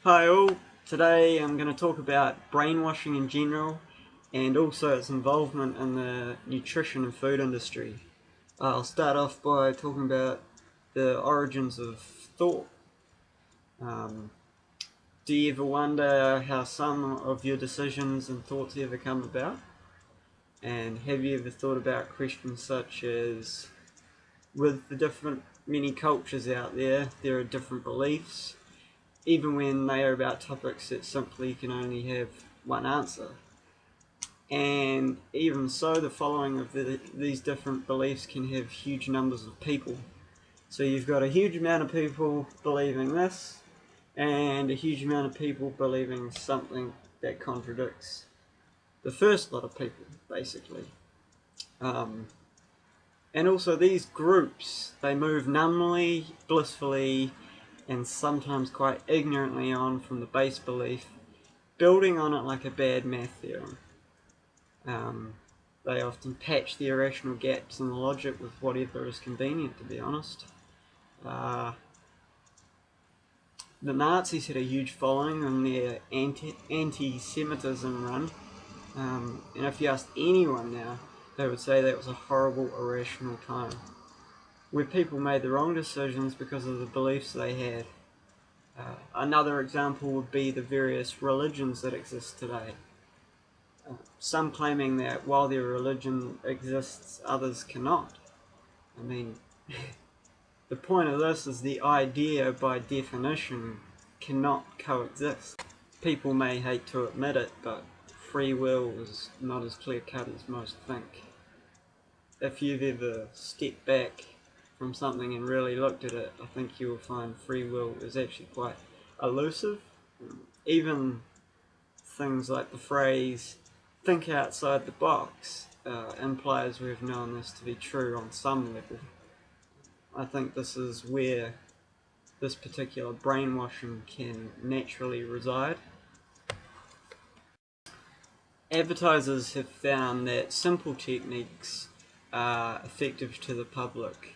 Hi all, today I'm going to talk about brainwashing in general and also its involvement in the nutrition and food industry. I'll start off by talking about the origins of thought. Um, do you ever wonder how some of your decisions and thoughts ever come about? And have you ever thought about questions such as, with the many cultures out there, there are different beliefs, even when they are about topics that simply can only have one answer. And even so, the following of these different beliefs can have huge numbers of people. So you've got a huge amount of people believing this, and a huge amount of people believing something that contradicts the first lot of people, basically. And also these groups, they move numbly, blissfully, and sometimes quite ignorantly on from the base belief, building on it like a bad math theorem. They often patch the irrational gaps in the logic with whatever is convenient, to be honest. The Nazis had a huge following on their anti-Semitism run, and if you asked anyone now, they would say that was a horrible, irrational time, where people made the wrong decisions because of the beliefs they had. Another example would be the various religions that exist today. Some claiming that while their religion exists, others cannot. I mean, the point of this is the idea, by definition, cannot coexist. People may hate to admit it, but free will is not as clear-cut as most think. If you've ever stepped back from something and really looked at it, I think you will find free will is actually quite elusive. Even things like the phrase, think outside the box, implies we've known this to be true on some level. I think this is where this particular brainwashing can naturally reside. Advertisers have found that simple techniques are effective to the public.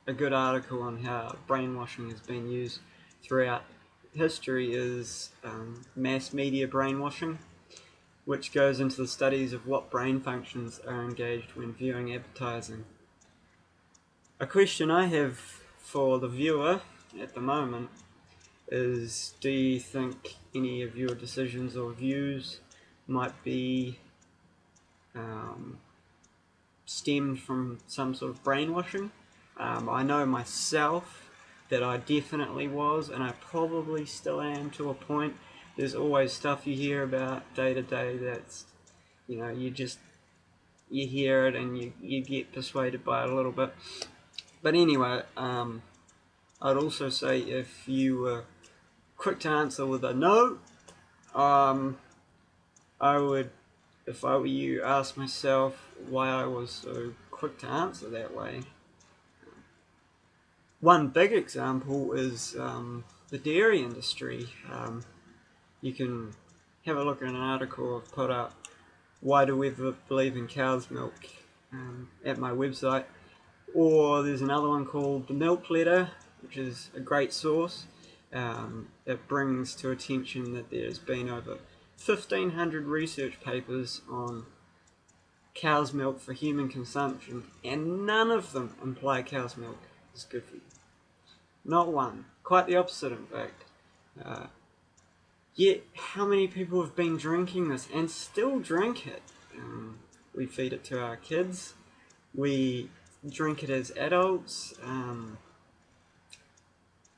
A good article on how brainwashing has been used throughout history is Mass Media Brainwashing, which goes into the studies of what brain functions are engaged when viewing advertising. A question I have for the viewer at the moment is, do you think any of your decisions or views might be stemmed from some sort of brainwashing? I know myself that I definitely was, and I probably still am to a point. There's always stuff you hear about day to day that's, you hear it and you get persuaded by it a little bit. But anyway, I'd also say if you were quick to answer with a no, I would, if I were you, ask myself why I was so quick to answer that way. One big example is the dairy industry. You can have a look at an article I've put up, Why Do We Believe in Cow's Milk, at my website. Or there's another one called The Milk Letter, which is a great source. It brings to attention that there's been over 1,500 research papers on cow's milk for human consumption, and none of them imply cow's milk is good for you. Not one. Quite the opposite, in fact. Yet, how many people have been drinking this and still drink it? We feed it to our kids. We drink it as adults.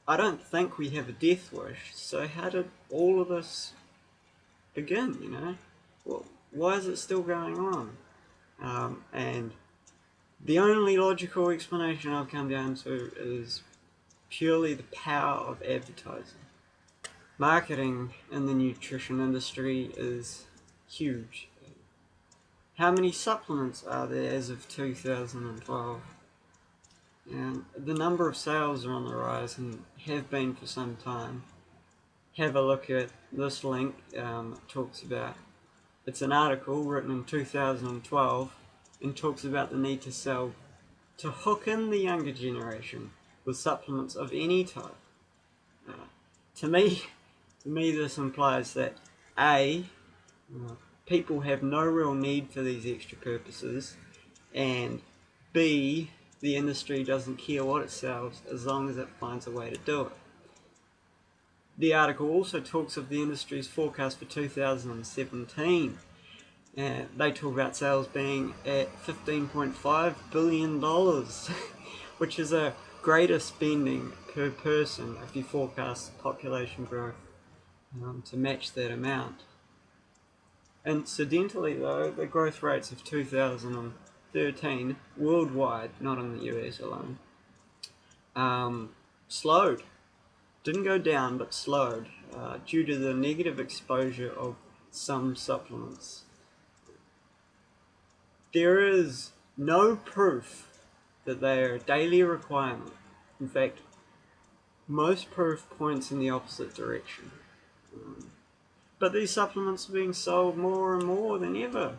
I don't think we have a death wish, so how did all of this begin, Well, why is it still going on? And the only logical explanation I've come down to is purely the power of advertising. Marketing in the nutrition industry is huge. How many supplements are there as of 2012? And the number of sales are on the rise and have been for some time. Have a look at this link. It's an article written in 2012 and talks about the need to hook in the younger generation with supplements of any type. To me, To me, this implies that A, people have no real need for these extra purposes, and B, the industry doesn't care what it sells as long as it finds a way to do it. The article also talks of the industry's forecast for 2017. They talk about sales being at $15.5 billion, which is a greater spending per person if you forecast population growth to match that amount. Incidentally, though, the growth rates of 2013 worldwide, not in the US alone, slowed. Didn't go down, but slowed due to the negative exposure of some supplements. There is no proof that they are a daily requirement. In fact, most proof points in the opposite direction. But these supplements are being sold more and more than ever.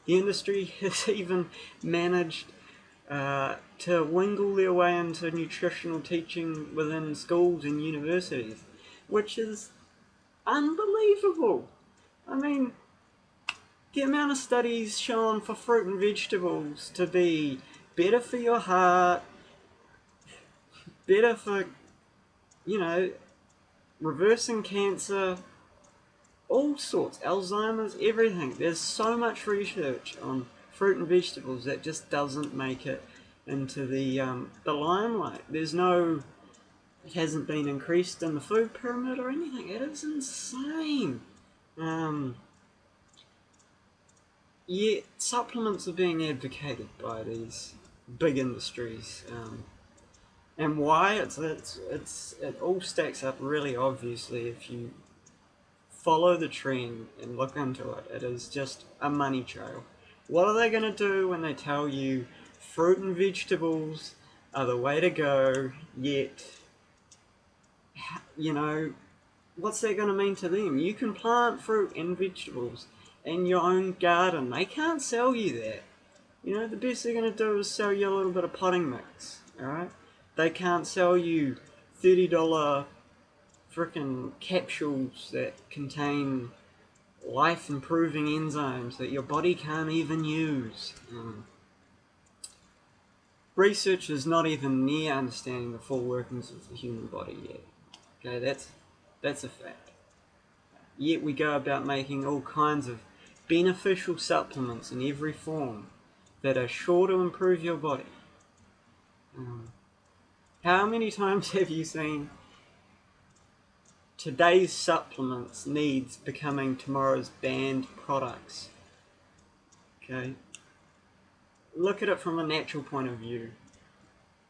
The industry has even managed to wingle their way into nutritional teaching within schools and universities, which is unbelievable. I mean, the amount of studies shown for fruit and vegetables to be better for your heart, better for, reversing cancer, all sorts, Alzheimer's, everything. There's so much research on fruit and vegetables that just doesn't make it into the limelight. It hasn't been increased in the food pyramid or anything. It is insane. Yet supplements are being advocated by these big industries, and why? It all stacks up really obviously if you follow the trend and look into it. It is just a money trail. What are they going to do when they tell you fruit and vegetables are the way to go? Yet, what's that going to mean to them? You can plant fruit and vegetables in your own garden. They can't sell you that. The best they're going to do is sell you a little bit of potting mix, alright? They can't sell you $30 frickin' capsules that contain life-improving enzymes that your body can't even use. Research is not even near understanding the full workings of the human body yet. Okay, that's a fact. Yet we go about making all kinds of beneficial supplements in every form that are sure to improve your body. How many times have you seen today's supplements needs becoming tomorrow's banned products? Okay? Look at it from a natural point of view.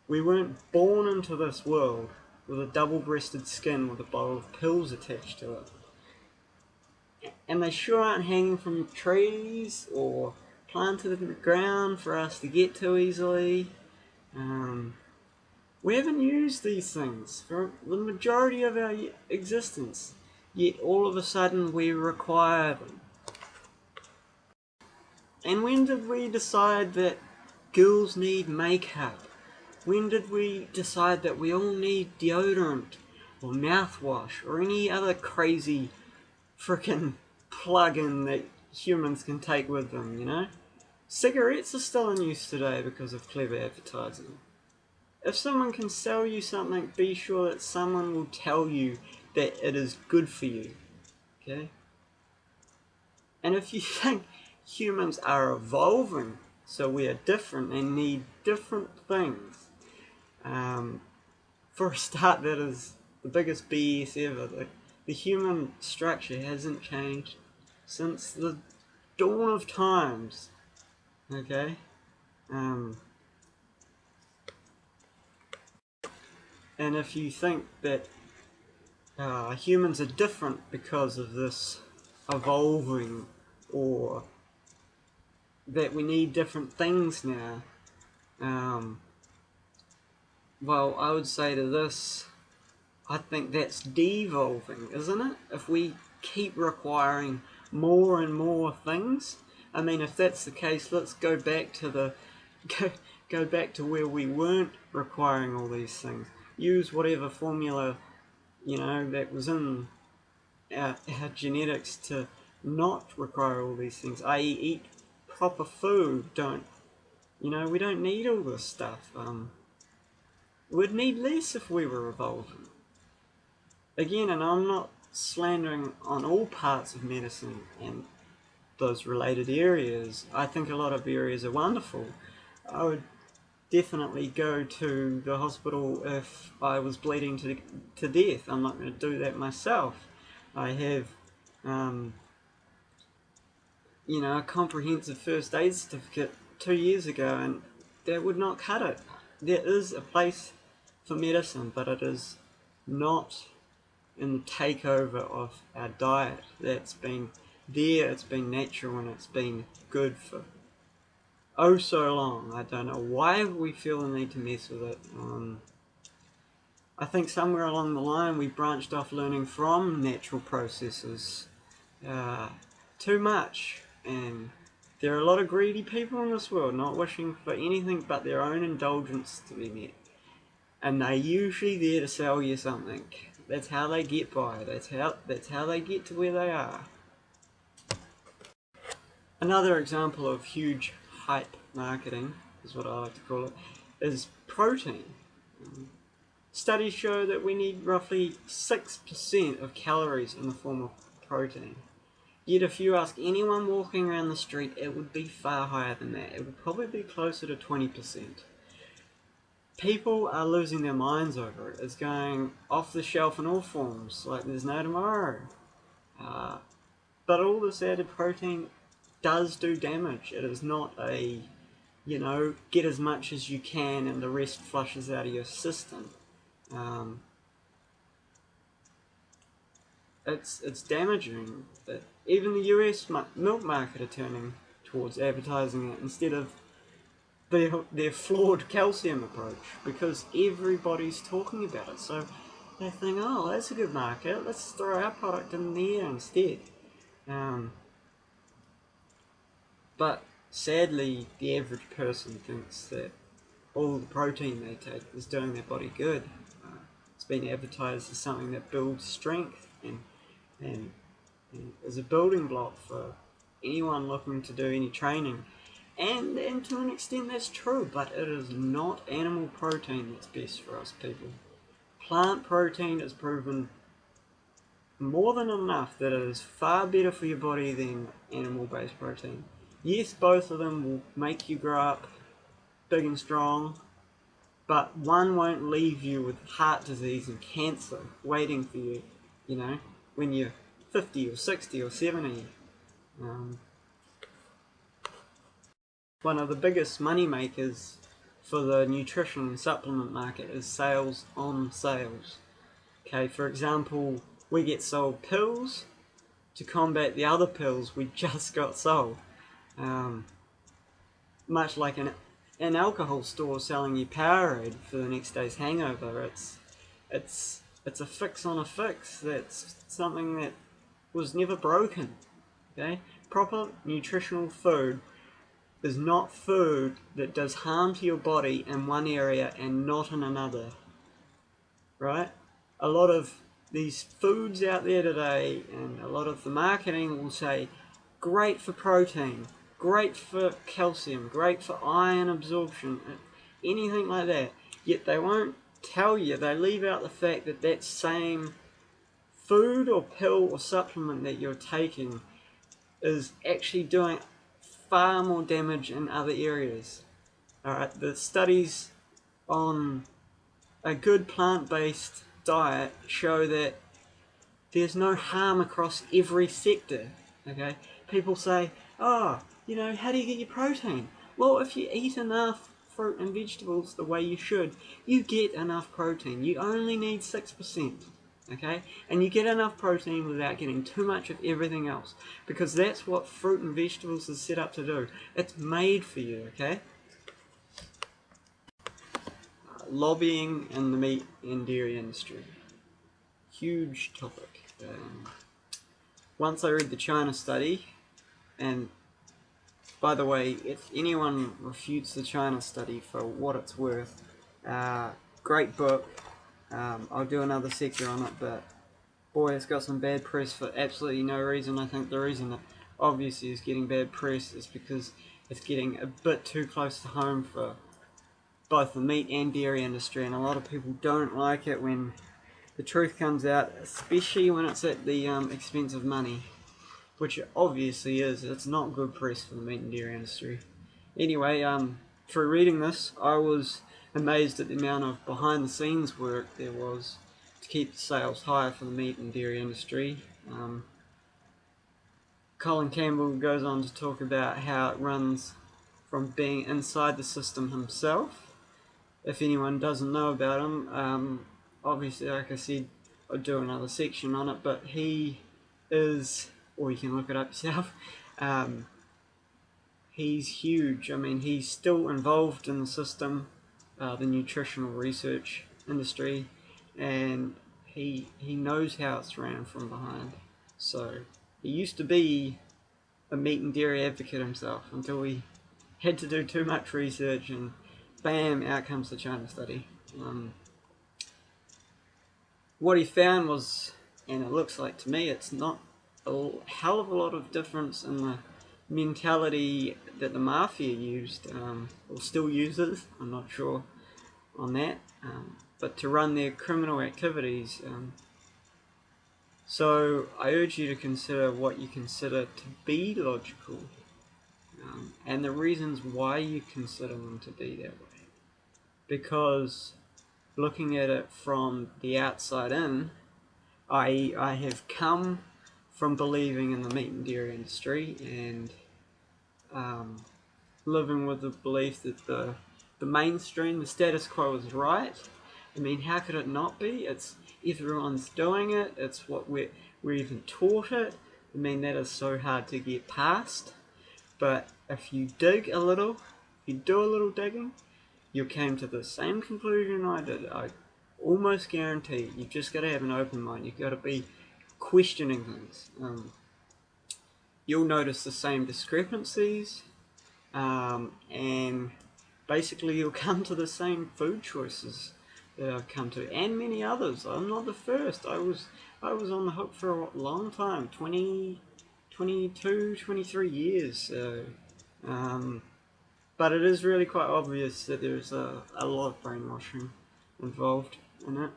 We weren't born into this world with a double-breasted skin with a bottle of pills attached to it. And they sure aren't hanging from trees or planted in the ground for us to get to easily. We haven't used these things for the majority of our existence, yet all of a sudden we require them. And when did we decide that girls need makeup? When did we decide that we all need deodorant or mouthwash or any other crazy frickin' plug-in that humans can take with them, Cigarettes are still in use today because of clever advertising. If someone can sell you something, be sure that someone will tell you that it is good for you, okay? And if you think humans are evolving, so we are different and need different things, for a start, that is the biggest BS ever. The human structure hasn't changed since the dawn of times, okay? And if you think that humans are different because of this evolving, or that we need different things now, well, I would say to this, I think that's devolving, isn't it? If we keep requiring more and more things, I mean, if that's the case, let's go back to go back to where we weren't requiring all these things. Use whatever formula, that was in our genetics to not require all these things, i.e. eat proper food, we don't need all this stuff. We'd need less if we were evolving. Again, and I'm not slandering on all parts of medicine and those related areas. I think a lot of areas are wonderful. I would definitely go to the hospital if I was bleeding to death. I'm not going to do that myself. I have, a comprehensive first aid certificate 2 years ago, and that would not cut it. There is a place for medicine, but it is not in the takeover of our diet. That's been there, it's been natural, and it's been good for oh so long. I don't know why we feel the need to mess with it. I think somewhere along the line we branched off learning from natural processes too much, and there are a lot of greedy people in this world not wishing for anything but their own indulgence to be met, and they're usually there to sell you something. That's how they get by. That's how they get to where they are. Another example of huge hype marketing, is what I like to call it, is protein. Studies show that we need roughly 6% of calories in the form of protein. Yet if you ask anyone walking around the street, it would be far higher than that. It would probably be closer to 20%. People are losing their minds over it. It's going off the shelf in all forms, like there's no tomorrow. But all this added protein does do damage. It is not a, get as much as you can and the rest flushes out of your system. It's damaging. That even the US milk market are turning towards advertising it instead of their flawed calcium approach, because everybody's talking about it. So they think, oh, that's a good market, let's throw our product in there instead. But sadly, the average person thinks that all the protein they take is doing their body good. It's been advertised as something that builds strength and is a building block for anyone looking to do any training. And to an extent that's true, but it is not animal protein that's best for us people. Plant protein is proven more than enough that it is far better for your body than animal-based protein. Yes, both of them will make you grow up big and strong, but one won't leave you with heart disease and cancer waiting for you, when you're 50 or 60 or 70. One of the biggest money makers for the nutrition and supplement market is sales on sales. Okay, for example, we get sold pills to combat the other pills we just got sold. Much like an alcohol store selling you Powerade for the next day's hangover. It's a fix on a fix. That's something that was never broken. Okay, proper nutritional food is not food that does harm to your body in one area and not in another. Right? A lot of these foods out there today and a lot of the marketing will say great for protein, great for calcium, great for iron absorption, anything like that. Yet they won't tell you, they leave out the fact that that same food or pill or supplement that you're taking is actually doing far more damage in other areas. Alright, the studies on a good plant-based diet show that there's no harm across every sector. Okay, people say, oh, how do you get your protein? Well, if you eat enough fruit and vegetables the way you should, you get enough protein. You only need 6%. Okay, and you get enough protein without getting too much of everything else, because that's what fruit and vegetables is set up to do. It's made for you. Okay. Lobbying in the meat and dairy industry, huge topic. Once I read the China study, and by the way, if anyone refutes the China study for what it's worth, great book. I'll do another sector on it, but boy, it's got some bad press for absolutely no reason. I think the reason that obviously is getting bad press is because it's getting a bit too close to home for both the meat and dairy industry, and a lot of people don't like it when the truth comes out, especially when it's at the expense of money, which it obviously is. It's not good press for the meat and dairy industry. Anyway, through reading this, I was amazed at the amount of behind-the-scenes work there was to keep the sales high for the meat and dairy industry. Colin Campbell goes on to talk about how it runs from being inside the system himself. If anyone doesn't know about him, obviously, like I said, I'll do another section on it, but he is, or you can look it up yourself, he's huge. I mean, he's still involved in the system, the nutritional research industry, and he knows how it's ran from behind. So he used to be a meat and dairy advocate himself until he had to do too much research, and bam, out comes the China study. What he found was, and it looks like to me, it's not a hell of a lot of difference in the mentality that the mafia used, or still uses, I'm not sure on that, but to run their criminal activities. So I urge you to consider what you consider to be logical, and the reasons why you consider them to be that way. Because looking at it from the outside in, I have come from believing in the meat and dairy industry and living with the belief that the mainstream, the status quo is right. I mean, how could it not be? It's everyone's doing it. It's what we're even taught it. I mean, that is so hard to get past. But if you dig a little, if you do a little digging, you came to the same conclusion I did. I almost guarantee you've just got to have an open mind. You've got to be questioning things. You'll notice the same discrepancies, and basically you'll come to the same food choices that I've come to, and many others. I'm not the first. I was on the hook for a long time, 20, 22, 23 years. But it is really quite obvious that there's a lot of brainwashing involved in it.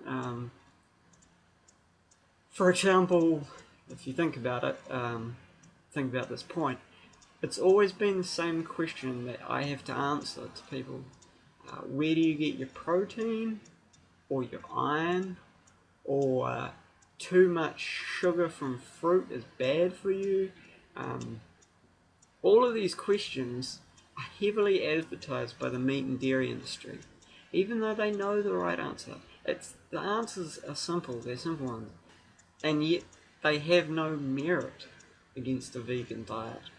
For example, if you think about it, think about this point, it's always been the same question that I have to answer to people. Where do you get your protein, or your iron, or too much sugar from fruit is bad for you? All of these questions are heavily advertised by the meat and dairy industry, even though they know the right answer. The answers are simple, they're simple ones, and yet they have no merit against a vegan diet.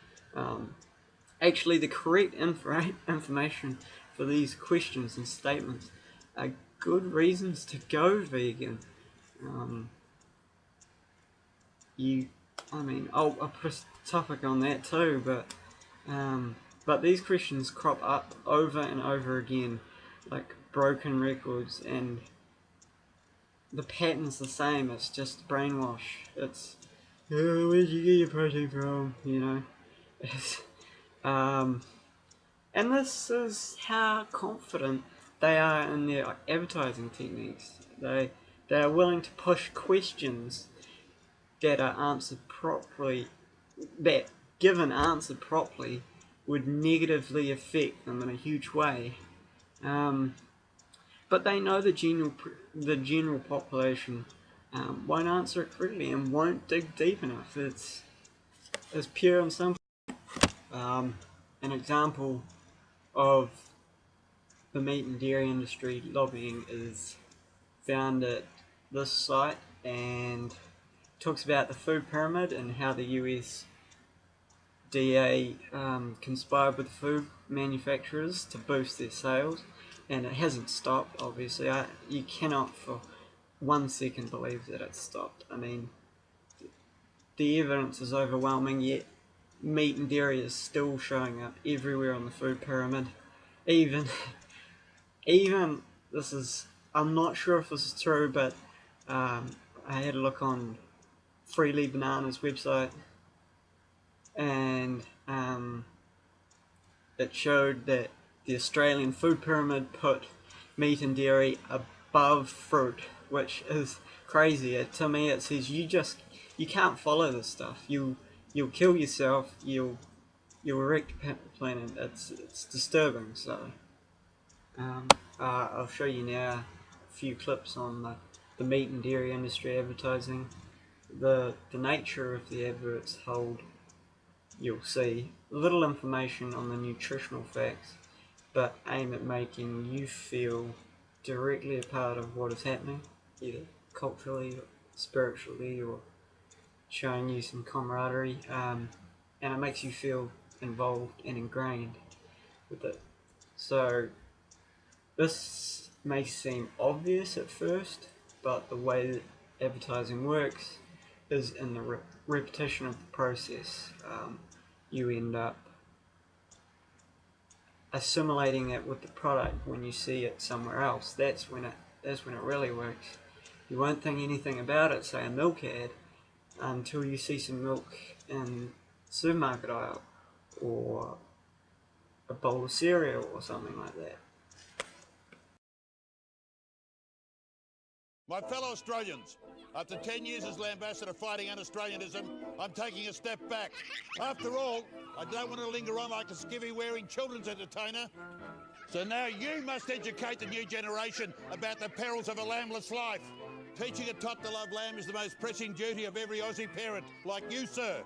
Actually, the correct information for these questions and statements are good reasons to go vegan. I'll put a topic on that too, but these questions crop up over and over again, like broken records, and the pattern's the same. It's just brainwash. It's, oh, where'd you get your protein from? You know. And this is how confident they are in their advertising techniques. They are willing to push questions that are answered properly, that given answered properly would negatively affect them in a huge way. But they know the general population won't answer it correctly and won't dig deep enough. It's pure and simple. An example of the meat and dairy industry lobbying is found at this site, and talks about the food pyramid and how the USDA conspired with food manufacturers to boost their sales, and it hasn't stopped. Obviously, you cannot for 1 second believe that it's stopped. I mean, the evidence is overwhelming, yet meat and dairy is still showing up everywhere on the food pyramid. Even this is, I'm not sure if this is true, but I had a look on Freely Bananas website, and it showed that the Australian food pyramid put meat and dairy above fruit, which is crazy. To me, it says you can't follow this stuff. You'll kill yourself. You'll wreck the planet. It's disturbing. So I'll show you now a few clips on the meat and dairy industry advertising. The nature of the adverts hold, you'll see, little information on the nutritional facts, but aim at making you feel directly a part of what is happening, either culturally, or spiritually, or showing you some camaraderie, and it makes you feel involved and ingrained with it. So this may seem obvious at first, but the way that advertising works is in the repetition of the process. You end up assimilating it with the product when you see it somewhere else. That's when it really works. You won't think anything about it, say a milk ad, until you see some milk in the supermarket aisle, or a bowl of cereal, or something like that. My fellow Australians, after 10 years as ambassador fighting un-Australianism, I'm taking a step back. After all, I don't want to linger on like a skivvy-wearing children's entertainer. So now you must educate the new generation about the perils of a lambless life. Teaching a tot to love lamb is the most pressing duty of every Aussie parent, like you, sir.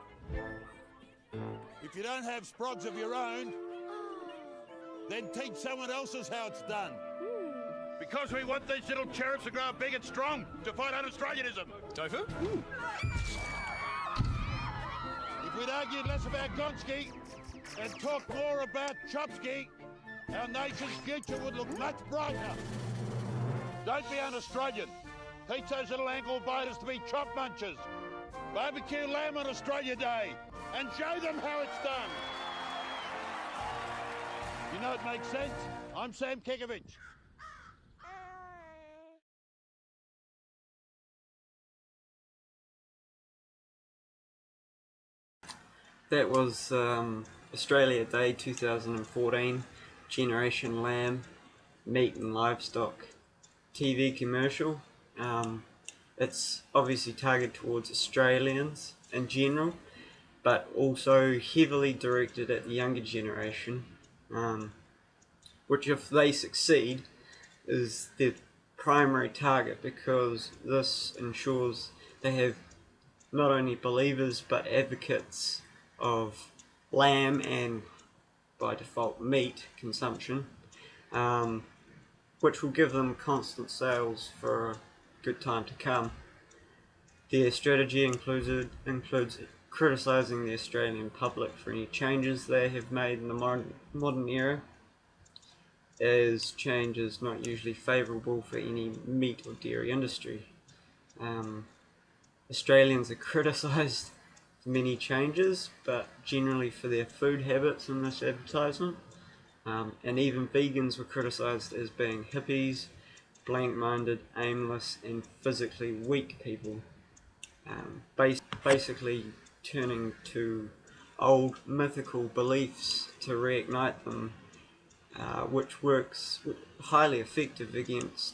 If you don't have sprogs of your own, then teach someone else's how it's done. Because we want these little cherubs to grow up big and strong to fight un-Australianism. Tofu? If we'd argued less about Gonski and talked more about Chomsky, our nation's future would look much brighter. Don't be un-Australian. Teach those little ankle biters to be chop munchers. Barbecue lamb on Australia Day and show them how it's done. You know it makes sense? I'm Sam Kekovich. That was Australia Day 2014, Generation Lamb, Meat and Livestock TV commercial. It's obviously targeted towards Australians in general, but also heavily directed at the younger generation, which, if they succeed, is their primary target, because this ensures they have not only believers but advocates of lamb and, by default, meat consumption, which will give them constant sales for a good time to come. Their strategy includes criticising the Australian public for any changes they have made in the modern era, as change is not usually favourable for any meat or dairy industry. Australians are criticised for many changes, but generally for their food habits in this advertisement. And even vegans were criticised as being hippies, blank-minded, aimless, and physically weak people. Basically turning to old mythical beliefs to reignite them, which works highly effective against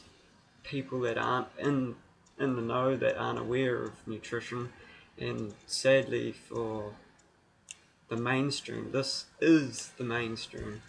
people that aren't in the know, that aren't aware of nutrition. And sadly for the mainstream, this is the mainstream.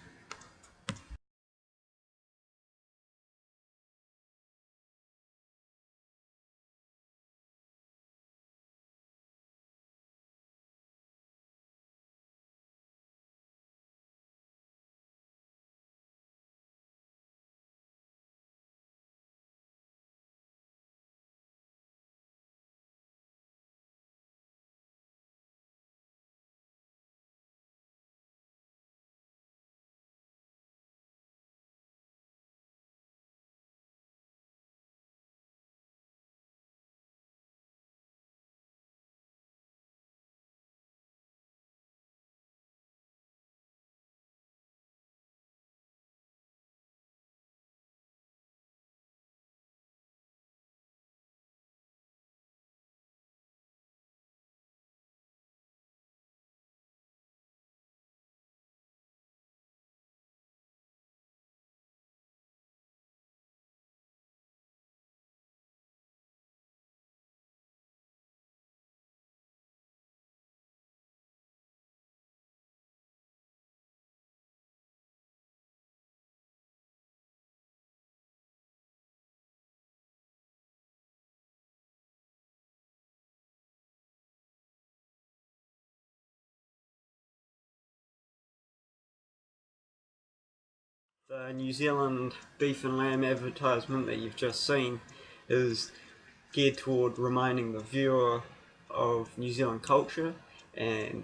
The New Zealand beef and lamb advertisement that you've just seen is geared toward reminding the viewer of New Zealand culture, and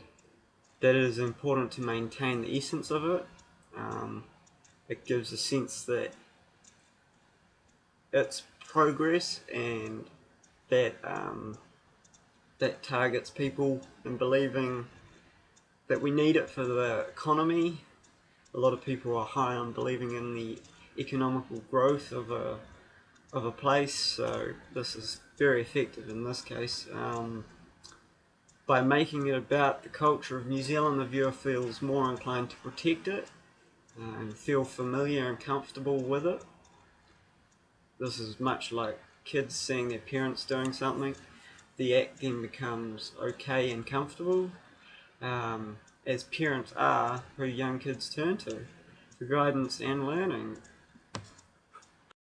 that it is important to maintain the essence of it. It gives a sense that it's progress and that that targets people in believing that we need it for the economy. A lot of people are high on believing in the economical growth of a place, so this is very effective in this case. By making it about the culture of New Zealand, the viewer feels more inclined to protect it and feel familiar and comfortable with it. This is much like kids seeing their parents doing something. The act then becomes okay and comfortable, as parents are who young kids turn to for guidance and learning.